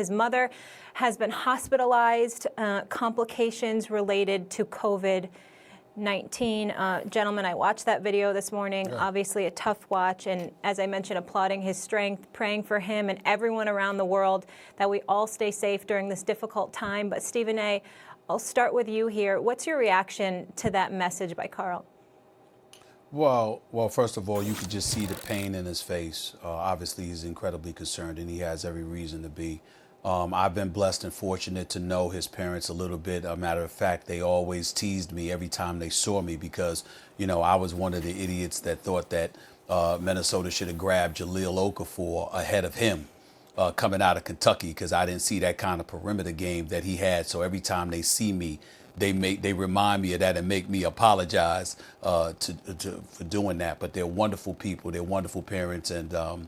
His mother has been hospitalized, complications related to COVID-19. Gentlemen, I watched that video this morning. Yeah. Obviously a tough watch, and as I mentioned, applauding his strength, praying for him and everyone around the world that we all stay safe during this difficult time. But Stephen A., I'll start with you here. What's your reaction to that message by Karl? Well, first of all, you could just see the pain in his face. Obviously, he's incredibly concerned, and he has every reason to be. I've been blessed and fortunate to know his parents a little bit. A matter of fact, they always teased me every time they saw me because, you know, I was one of the idiots that thought that Minnesota should have grabbed Jahlil Okafor ahead of him coming out of Kentucky because I didn't see that kind of perimeter game that he had. So every time they see me, they remind me of that and make me apologize for doing that. But they're wonderful people. They're wonderful parents, and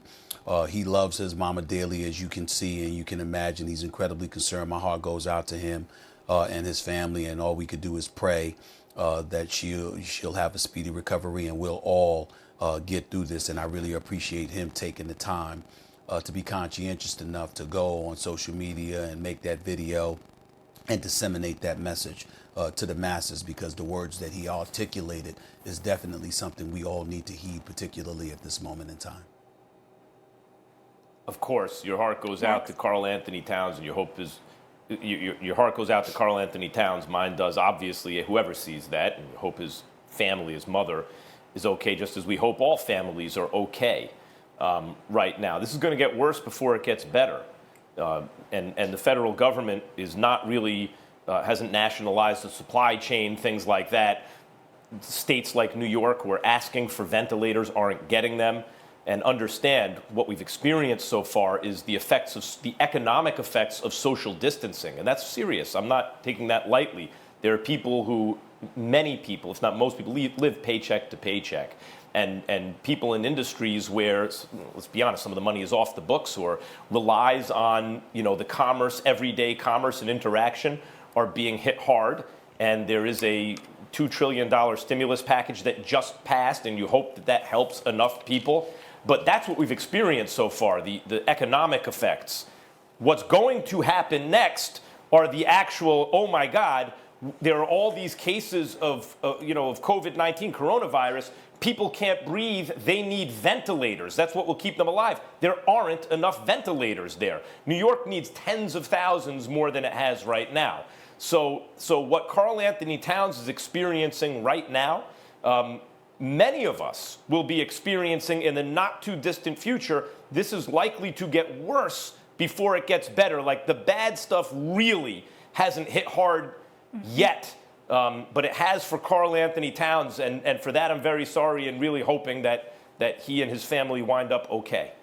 he loves his mama dearly, as you can see and you can imagine. He's incredibly concerned. My heart goes out to him and his family, and all we could do is pray that she'll have a speedy recovery, and we'll all get through this. And I really appreciate him taking the time to be conscientious enough to go on social media and make that video and disseminate that message to the masses, because the words that he articulated is definitely something we all need to heed, particularly at this moment in time. Of course, your heart goes out to Karl-Anthony Towns, and your hope is your heart goes out to Karl-Anthony Towns. Mine does, obviously, whoever sees that, and hope his family, his mother, is okay, just as we hope all families are okay right now. This is going to get worse before it gets better. And the federal government is not really, hasn't nationalized the supply chain, things like that. States like New York, who are asking for ventilators, aren't getting them. And understand what we've experienced so far is the effects of the economic effects of social distancing. And that's serious. I'm not taking that lightly. There are people who, many people, if not most people, live paycheck to paycheck. And people in industries where, let's be honest, some of the money is off the books or relies on, you know, the commerce, everyday commerce and interaction, are being hit hard. And there is a $2 trillion stimulus package that just passed, and you hope that that helps enough people. But that's what we've experienced so far, the economic effects. What's going to happen next are the actual, oh my God, there are all these cases of COVID-19 coronavirus. People can't breathe. They need ventilators. That's what will keep them alive. There aren't enough ventilators there. New York needs tens of thousands more than it has right now. So what Karl-Anthony Towns is experiencing right now, many of us will be experiencing in the not too distant future. This is likely to get worse before it gets better. Like, the bad stuff really hasn't hit hard yet. But it has for Karl-Anthony Towns, and for that I'm very sorry, and really hoping that he and his family wind up okay.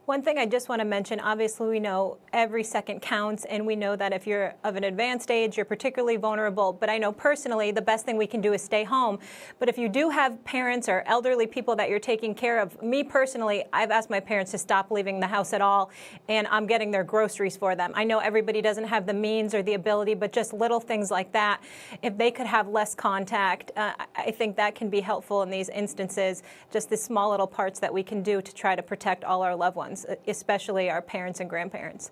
One thing I just want to mention, obviously we know every second counts, and we know that if you're of an advanced age, you're particularly vulnerable. But I know personally the best thing we can do is stay home. But if you do have parents or elderly people that you're taking care of, me personally, I've asked my parents to stop leaving the house at all, and I'm getting their groceries for them. I know everybody doesn't have the means or the ability, but just little things like that, if they could have less contact, I think that can be helpful in these instances, just the small little parts that we can do to try to protect all our loved ones, especially our parents and grandparents.